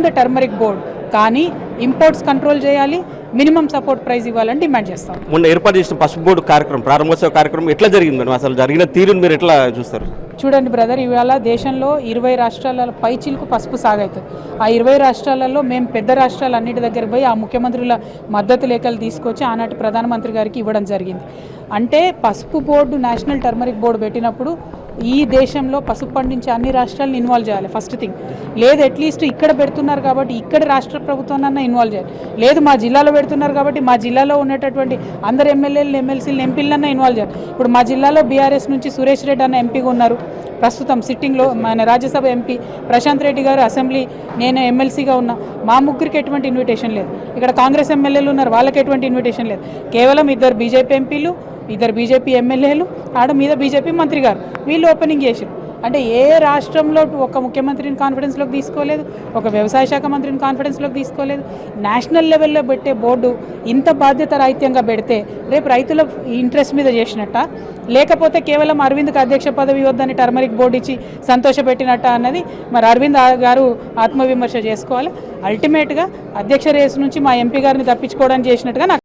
The turmeric board కానీ imports control చేయాలి, minimum support price ఇవ్వాలని డిమాండ్ చేస్తాం. మొన్న ఏర్పాటు చేసిన పసుపు బోర్డు కార్యక్రమం, ప్రారంభోత్సవ కార్యక్రమం ఎట్లా జరిగింది మేడం? అసలు జరిగిన తీరుని మీరు ఎట్లా చూస్తారు? చూడండి బ్రదర్, ఇవాళ దేశంలో 20 రాష్ట్రాల పైచిలకు పసుపు సాగవుతుంది. ఆ 20 రాష్ట్రాలలో మేము పెద్ద రాష్ట్రాలు అన్నిటి దగ్గర పోయి ఆ ముఖ్యమంత్రుల మద్దతు లేఖలు తీసుకొచ్చి ఆనాటి ప్రధానమంత్రి గారికి ఇవ్వడం జరిగింది. అంటే పసుపు బోర్డు, నేషనల్ టర్మరిక్ బోర్డు పెట్టినప్పుడు ఈ దేశంలో పసుపు పండించే అన్ని రాష్ట్రాలను ఇన్వాల్వ్ చేయాలి ఫస్ట్ థింగ్. లేదు అట్లీస్ట్ ఇక్కడ పెడుతున్నారు కాబట్టి ఇక్కడ రాష్ట్ర ప్రభుత్వాన్ని ఇన్వాల్వ్ చేయాలి. లేదు మా జిల్లాలో పెడుతున్నారు కాబట్టి మా జిల్లాలో ఉన్నటువంటి అందరు ఎమ్మెల్యేలు, ఎమ్మెల్సీలు, ఎంపీలన్నా ఇన్వాల్వ్ చేయాలి. ఇప్పుడు మా జిల్లాలో బీఆర్ఎస్ నుంచి సురేష్ రెడ్డి అన్న ఎంపీగా ఉన్నారు ప్రస్తుతం సిట్టింగ్లో. మన రాజ్యసభ ఎంపీ ప్రశాంత్ రెడ్డి గారు అసెంబ్లీ, నేను ఎమ్మెల్సీగా ఉన్నా. మా ముగ్గురికి ఎటువంటి ఇన్విటేషన్ లేదు. ఇక్కడ కాంగ్రెస్ ఎమ్మెల్యేలు ఉన్నారు, వాళ్ళకి ఎటువంటి ఇన్విటేషన్ లేదు. కేవలం 2 బీజేపీ ఎంపీలు, 2 బీజేపీ ఎమ్మెల్యేలు, ఆడ మీద బీజేపీ మంత్రి గారు, వీళ్ళు ఓపెనింగ్ చేశారు. అంటే ఏ రాష్ట్రంలో ఒక ముఖ్యమంత్రిని కాన్ఫిడెన్స్లోకి తీసుకోలేదు, ఒక వ్యవసాయ శాఖ మంత్రిని కాన్ఫిడెన్స్లోకి తీసుకోలేదు. నేషనల్ లెవెల్లో పెట్టే బోర్డు ఇంత బాధ్యత రాహిత్యంగా పెడితే రేపు రైతుల ఇంట్రెస్ట్ మీద చేసినట్ట, లేకపోతే కేవలం అరవింద్కి అధ్యక్ష పదవి వద్దని టర్మరిక్ బోర్డు ఇచ్చి సంతోషపెట్టినట్ట అన్నది మరి అరవింద్ గారు ఆత్మవిమర్శ చేసుకోవాలి. అల్టిమేట్గా అధ్యక్ష రేసు నుంచి మా ఎంపీ గారిని తప్పించుకోవడానికి చేసినట్టుగా నాకు